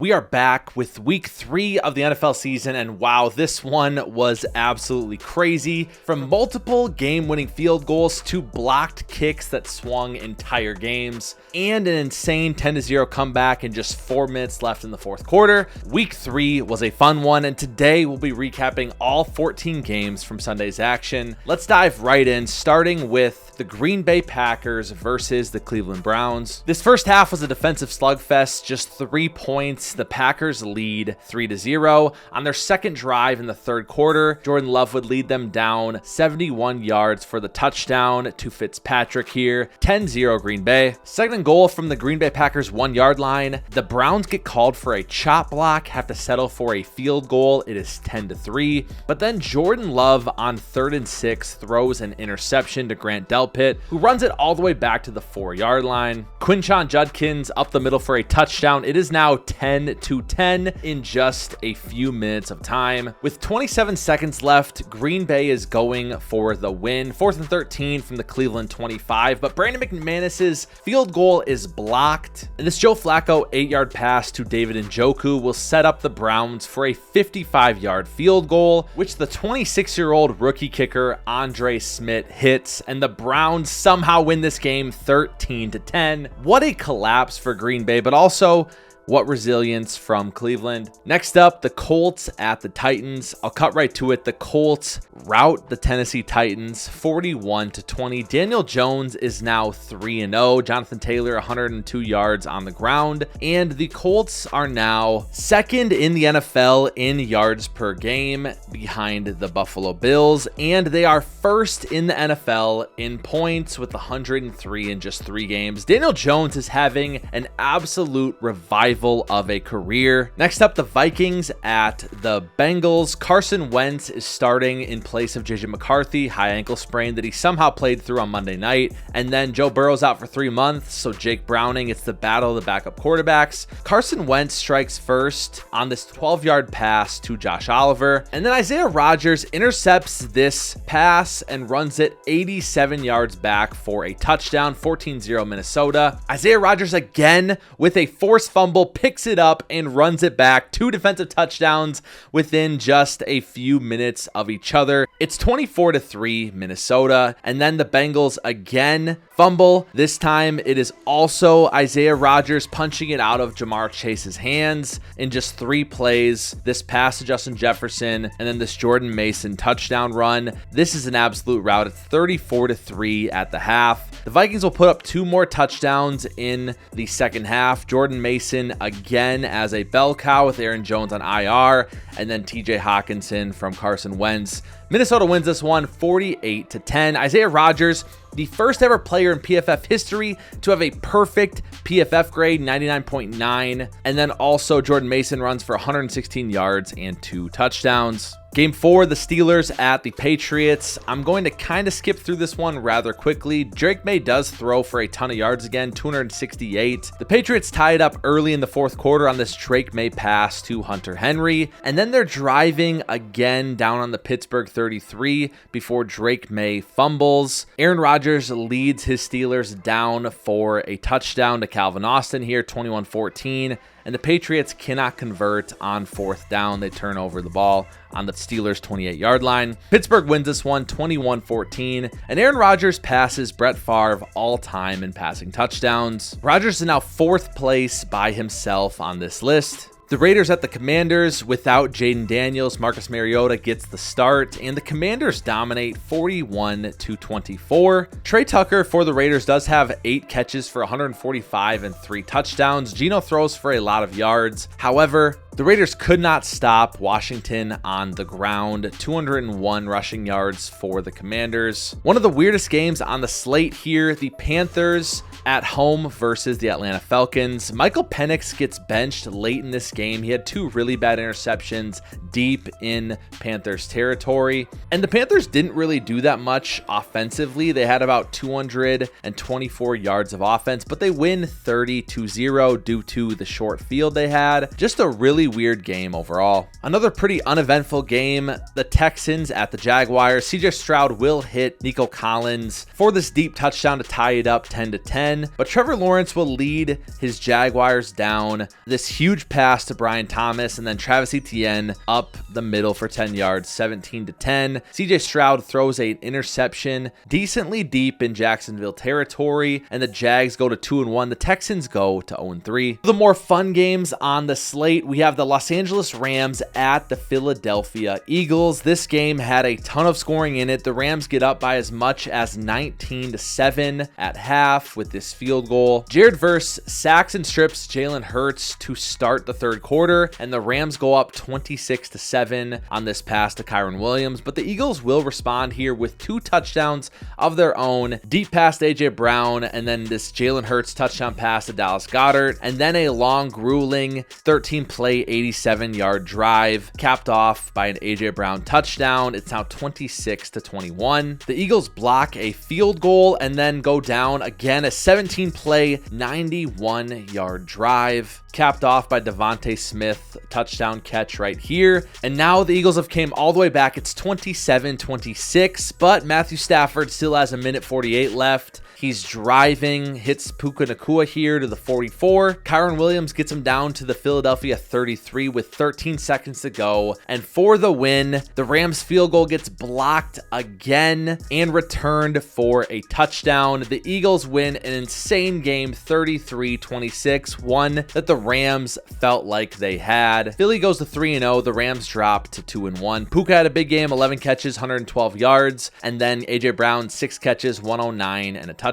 We are back with week 3 of the NFL season, and wow, this one was absolutely crazy. From multiple game-winning field goals to blocked kicks that swung entire games, and an insane 10-0 comeback in just 4 minutes left in the fourth quarter. Week 3 was a fun one, and today we'll be recapping all 14 games from Sunday's action. Let's dive right in, starting with the Green Bay Packers versus the Cleveland Browns. This first half was a defensive slugfest, just 3 points. The Packers lead 3-0. On their second drive in the third quarter, Jordan Love would lead them down 71 yards for the touchdown to Fitzpatrick here. 10-0 Green Bay. Second and goal from the Green Bay Packers 1-yard line. The Browns get called for a chop block, have to settle for a field goal. It is 10-3. But then Jordan Love on 3rd and 6 throws an interception to Grant Delpit, who runs it all the way back to the 4-yard line. Quinshon Judkins up the middle for a touchdown. It is now 10-10 in just a few minutes of time. With 27 seconds left, Green Bay is going for the win. 4th and 13 from the Cleveland 25, but Brandon McManus's field goal is blocked. And this Joe Flacco 8-yard pass to David Njoku will set up the Browns for a 55-yard field goal, which the 26-year-old rookie kicker Andre Smith hits, and the Browns somehow win this game 13-10. What a collapse for Green Bay, but also what resilience from Cleveland. Next up, the Colts at the Titans. I'll cut right to it. The Colts rout the Tennessee Titans 41-20. Daniel Jones is now 3-0. Jonathan Taylor 102 yards on the ground. And the Colts are now second in the NFL in yards per game behind the Buffalo Bills. And they are first in the NFL in points with 103 in just 3 games. Daniel Jones is having an absolute revival of a career. Next up, the Vikings at the Bengals. Carson Wentz is starting in place of JJ McCarthy, high ankle sprain that he somehow played through on Monday night. And then Joe Burrow's out for 3 months, so Jake Browning, it's the battle of the backup quarterbacks. Carson Wentz strikes first on this 12-yard pass to Josh Oliver, and then Isaiah Rodgers intercepts this pass and runs it 87 yards back for a touchdown. 14-0 Minnesota. Isaiah Rodgers again with a forced fumble, picks it up and runs it back. 2 defensive touchdowns within just a few minutes of each other. It's 24-3 Minnesota. And then the Bengals again fumble. This time it is also Isaiah Rodgers punching it out of Jamar Chase's hands in just 3 plays. This pass to Justin Jefferson and then this Jordan Mason touchdown run. This is an absolute rout. It's 34-3 at the half. The Vikings will put up 2 more touchdowns in the second half. Jordan Mason again as a bell cow with Aaron Jones on IR, and then TJ Hawkinson from Carson Wentz. Minnesota wins this one 48-10. Isaiah Rodgers, the first ever player in PFF history to have a perfect PFF grade, 99.9. And then also Jordan Mason runs for 116 yards and 2 touchdowns. Game 4, the Steelers at the Patriots. I'm going to kind of skip through this one rather quickly. Drake May does throw for a ton of yards again, 268. The Patriots tie it up early in the fourth quarter on this Drake May pass to Hunter Henry. And then they're driving again down on the Pittsburgh 33 before Drake May fumbles. Aaron Rodgers leads his Steelers down for a touchdown to Calvin Austin here, 21-14. And the Patriots cannot convert on 4th down. They turn over the ball on the Steelers' 28-yard line. Pittsburgh wins this one 21-14. And Aaron Rodgers passes Brett Favre all time in passing touchdowns. Rodgers is now 4th place by himself on this list. The Raiders at the Commanders. Without Jaden Daniels, Marcus Mariota gets the start, and the Commanders dominate 41-24. Trey Tucker for the Raiders does have 8 catches for 145 and 3 touchdowns. Geno throws for a lot of yards. However, the Raiders could not stop Washington on the ground. 201 rushing yards for the Commanders. One of the weirdest games on the slate here, the Panthers at home versus the Atlanta Falcons. Michael Penix gets benched late in this game. He had 2 really bad interceptions deep in Panthers territory. And the Panthers didn't really do that much offensively. They had about 224 yards of offense, but they win 30-0 due to the short field they had. Just a really weird game overall. Another pretty uneventful game, the Texans at the Jaguars. CJ Stroud will hit Nico Collins for this deep touchdown to tie it up 10-10, but Trevor Lawrence will lead his Jaguars down. This huge pass to Brian Thomas, and then Travis Etienne up the middle for 10 yards, 17-10. CJ Stroud throws an interception decently deep in Jacksonville territory, and the Jags go to 2-1. The Texans go to 0-3. The more fun games on the slate, we have the Los Angeles Rams at the Philadelphia Eagles. This game had a ton of scoring in it. The Rams get up by as much as 19-7 at half with this field goal. Jared Verse sacks and strips Jalen Hurts to start the third quarter, and the Rams go up 26-7 on this pass to Kyron Williams, but the Eagles will respond here with 2 touchdowns of their own. Deep pass to AJ Brown, and then this Jalen Hurts touchdown pass to Dallas Goedert, and then a long, grueling 13-play, 87-yard drive capped off by an AJ Brown touchdown. It's now 26-21. The Eagles block a field goal and then go down again, a 17-play, 91-yard drive capped off by Devontae Smith touchdown catch right here. And now the Eagles have came all the way back. It's 27-26, but Matthew Stafford still has 1:48 left. He's driving, hits Puka Nacua here to the 44. Kyron Williams gets him down to the Philadelphia 33 with 13 seconds to go. And for the win, the Rams field goal gets blocked again and returned for a touchdown. The Eagles win an insane game, 33-26, one that the Rams felt like they had. Philly goes to 3-0. The Rams drop to 2-1. Puka had a big game, 11 catches, 112 yards. And then AJ Brown, 6 catches, 109 and a touchdown.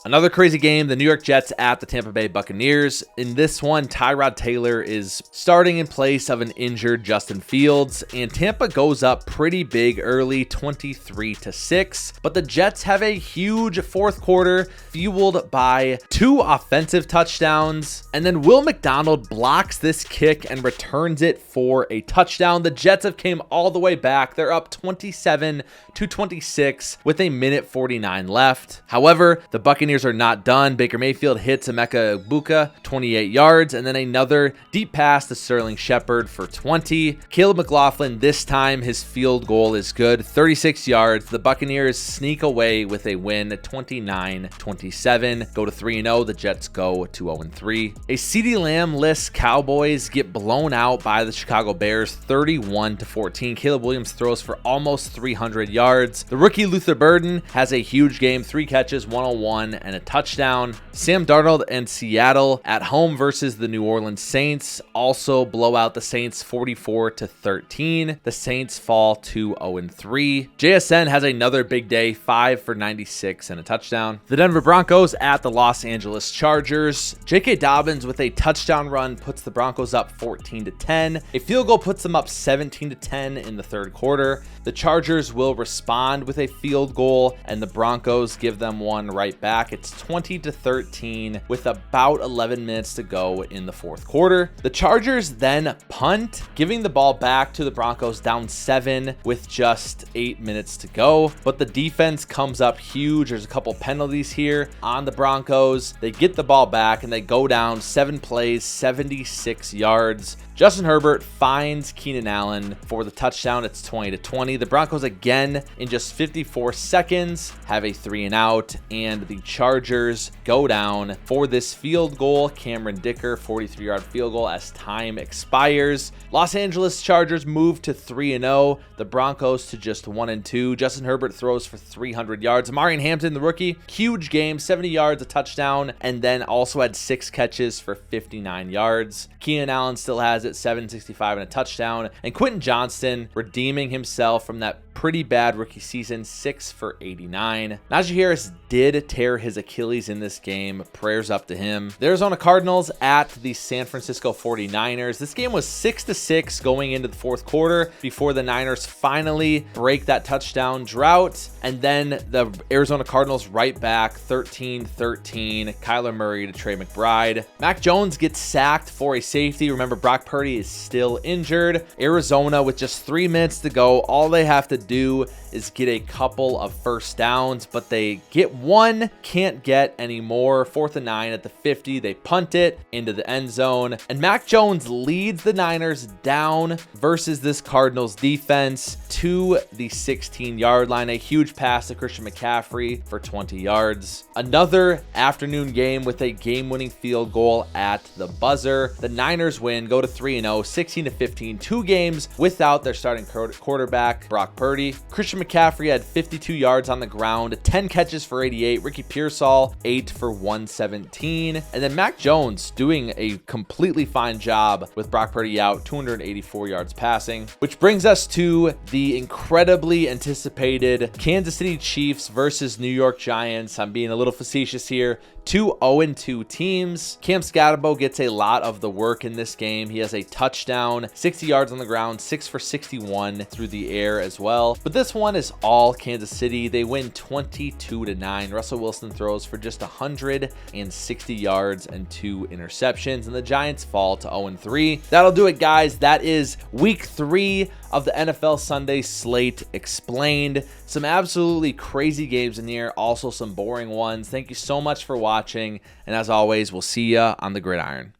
Another crazy game, the New York Jets at the Tampa Bay Buccaneers. In this one, Tyrod Taylor is starting in place of an injured Justin Fields, and Tampa goes up pretty big early, 23-6, but the Jets have a huge fourth quarter fueled by 2 offensive touchdowns, and then Will McDonald blocks this kick and returns it for a touchdown. The Jets have came all the way back. They're up 27-26 with 1:49 left. However, the Buccaneers are not done. Baker Mayfield hits Emeka Egbuka 28 yards, and then another deep pass to Sterling Shepard for 20. Caleb McLaughlin, this time his field goal is good, 36 yards. The Buccaneers sneak away with a win, 29-27, go to 3-0. The Jets go to 0-3. A CeeDee Lamb-less Cowboys get blown out by the Chicago Bears, 31-14. Caleb Williams throws for almost 300 yards. The rookie Luther Burden has a huge game, 3 catches, 101 and a touchdown. Sam Darnold and Seattle at home versus the New Orleans Saints also blow out the Saints 44-13. The Saints fall to 0-3. JSN has another big day, 5 for 96 and a touchdown. The Denver Broncos at the Los Angeles Chargers. J.K. Dobbins with a touchdown run puts the Broncos up 14-10. A field goal puts them up 17-10 in the third quarter. The Chargers will respond with a field goal, and the Broncos give them one right back. It's 20-13 with about 11 minutes to go in the fourth quarter. The Chargers then punt, giving the ball back to the Broncos down 7 with just 8 minutes to go. But the defense comes up huge. There's a couple penalties here on the Broncos. They get the ball back and they go down 7 plays, 76 yards. Justin Herbert finds Keenan Allen for the touchdown. It's 20-20. The Broncos again in just 54 seconds have a 3-and-out, and the Chargers go down for this field goal. Cameron Dicker, 43-yard field goal as time expires. Los Angeles Chargers move to 3-0. The Broncos to just 1-2. Justin Herbert throws for 300 yards. Amarian Hampton, the rookie, huge game, 70 yards, a touchdown, and then also had 6 catches for 59 yards. Keenan Allen still has it, 765 and a touchdown. And Quentin Johnston redeeming himself from that pretty bad rookie season, 6 for 89. Najee Harris did tear his Achilles in this game. Prayers up to him. The Arizona Cardinals at the San Francisco 49ers. This game was 6-6 going into the fourth quarter before the Niners finally break that touchdown drought. And then the Arizona Cardinals right back, 13-13. Kyler Murray to Trey McBride. Mac Jones gets sacked for a safety. Remember, Brock Purdy is still injured. Arizona with just 3 minutes to go. All they have to do is get a couple of first downs, but they get one, can't get any more. 4th and 9 at the 50. They punt it into the end zone, and Mac Jones leads the Niners down versus this Cardinals defense to the 16-yard line. A huge pass to Christian McCaffrey for 20 yards. Another afternoon game with a game-winning field goal at the buzzer. The Niners win, go to 3-0, 16-15, 2 games without their starting quarterback, Brock Purdy. Christian McCaffrey had 52 yards on the ground, 10 catches for 88. Ricky Pearsall, 8 for 117. And then Mac Jones doing a completely fine job with Brock Purdy out, 284 yards passing, which brings us to the incredibly anticipated Kansas City Chiefs versus New York Giants. I'm being a little facetious here. 2 0-2 teams. Cam Scatterbo gets a lot of the work in this game. He has a touchdown, 60 yards on the ground, 6 for 61 through the air as well. But this one is all Kansas City. They win 22-9. Russell Wilson throws for just 160 yards and 2 interceptions, and the Giants fall to 0-3. That'll do it, guys. That is week 3 of the NFL Sunday slate explained. Some absolutely crazy games in here, also some boring ones. Thank you so much for watching, and as always, we'll see ya on the gridiron.